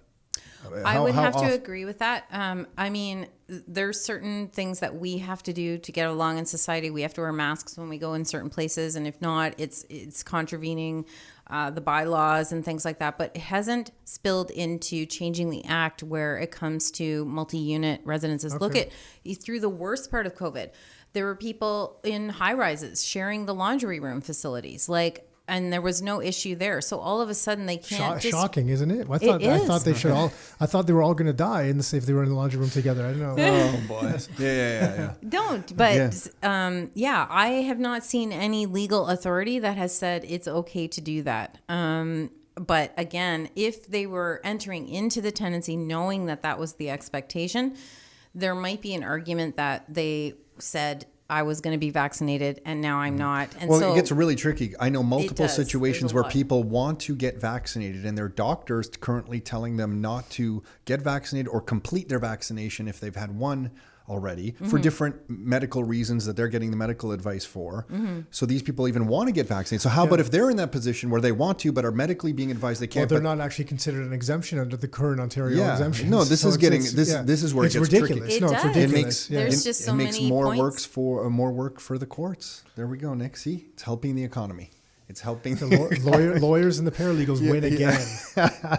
I would have to agree with that. I mean, there's certain things that we have to do to get along in society. We have to wear masks when we go in certain places, and if not, it's contravening the bylaws and things like that. But it hasn't spilled into changing the act where it comes to multi-unit residences. Okay. Look at through the worst part of COVID, there were people in high rises sharing the laundry room facilities. Like, and there was no issue there. So all of a sudden they can't just... Shocking, isn't it? I is. thought they should all. I thought they were all going to die in if they were in the laundry room together. I don't know. Oh boy. Yeah. Don't. But I have not seen any legal authority that has said it's okay to do that. But again, if they were entering into the tenancy knowing that that was the expectation, there might be an argument that they said, I was going to be vaccinated and now I'm not. And well, so it gets really tricky. I know multiple situations where lot. people want to get vaccinated and their doctors currently telling them not to get vaccinated or complete their vaccination if they've had one already for different medical reasons that they're getting the medical advice for. So these people even want to get vaccinated. So how about if they're in that position where they want to, but are medically being advised they can't? Well, they're not actually considered an exemption under the current Ontario exemption. No, this is getting this is where it gets ridiculous. tricky. No, it's ridiculous. There's just so makes many more points. more work for the courts. There we go, Nick. See, it's helping the economy. It's helping the lawyers and the paralegals win again.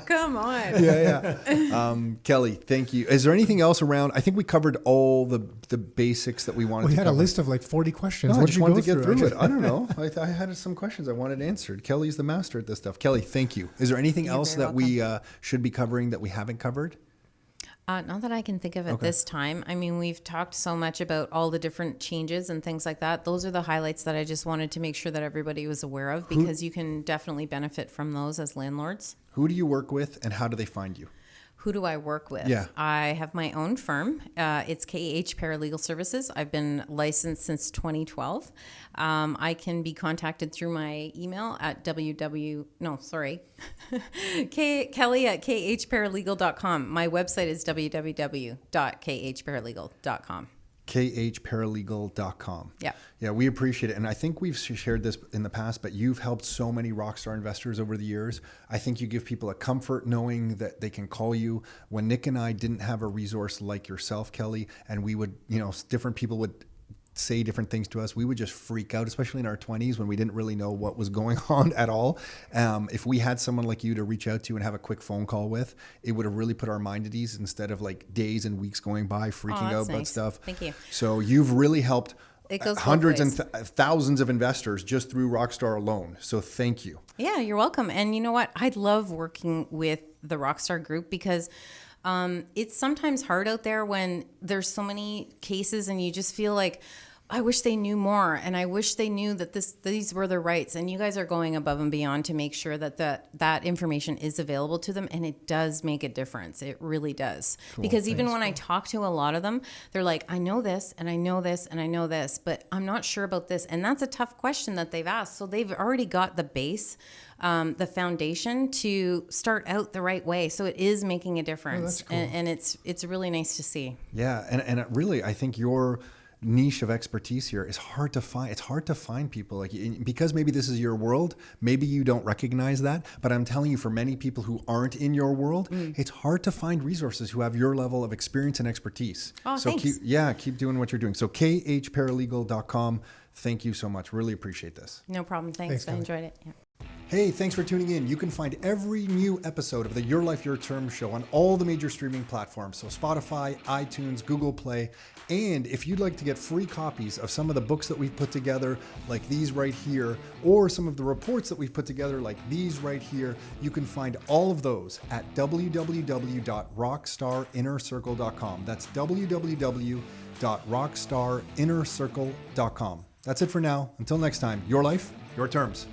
Come on. Kelly, thank you. Is there anything else around? I think we covered all the basics that we wanted to cover. We had a list of like 40 questions. No, I just wanted to get through it. I don't know. I had some questions I wanted answered. Kelly's the master at this stuff. Kelly, thank you. Is there anything else that we should be covering that we haven't covered? Not that I can think of at this time. I mean, we've talked so much about all the different changes and things like that. Those are the highlights that I just wanted to make sure that everybody was aware of, because you can definitely benefit from those as landlords. Who do you work with and how do they find you? Who do I work with? Yeah. I have my own firm. It's KH Paralegal Services. I've been licensed since 2012. I can be contacted through my email at Kelly at khparalegal.com. My website is www.khparalegal.com. khparalegal.com. Yeah, we appreciate it. And I think we've shared this in the past, but you've helped so many rockstar investors over the years. I think you give people a comfort knowing that they can call you. When Nick and I didn't have a resource like yourself, Kelly, and we would, different people would say different things to us, we would just freak out, especially in our 20s when we didn't really know what was going on at all. If we had someone like you to reach out to and have a quick phone call with, it would have really put our mind at ease instead of like days and weeks going by freaking out about stuff. Thank you. So you've really helped hundreds and thousands of investors just through Rockstar alone. So thank you. Yeah, you're welcome. And you know what? I love working with the Rockstar group because it's sometimes hard out there when there's so many cases and you just feel like, I wish they knew more, and I wish they knew that these were their rights. And you guys are going above and beyond to make sure that that information is available to them, and it does make a difference. It really does. Cool. Because even when I talk to a lot of them, they're like, I know this, and I know this, and I know this, but I'm not sure about this. And that's a tough question that they've asked. So they've already got the base, the foundation to start out the right way. So it is making a difference. Oh, that's cool. And it's really nice to see. Yeah, and really, I think your niche of expertise here is hard to find. It's hard to find people like you, because maybe this is your world. Maybe you don't recognize that, but I'm telling you, for many people who aren't in your world, it's hard to find resources who have your level of experience and expertise. Oh, so thanks. keep doing what you're doing. So khparalegal.com. Thank you so much. Really appreciate this. No problem. Thanks. I enjoyed it. Yeah. Hey, thanks for tuning in. You can find every new episode of the Your Life, Your Terms show on all the major streaming platforms. So Spotify, iTunes, Google Play. And if you'd like to get free copies of some of the books that we've put together, like these right here, or some of the reports that we've put together, like these right here, you can find all of those at www.rockstarinnercircle.com. That's www.rockstarinnercircle.com. That's it for now. Until next time, your life, your terms.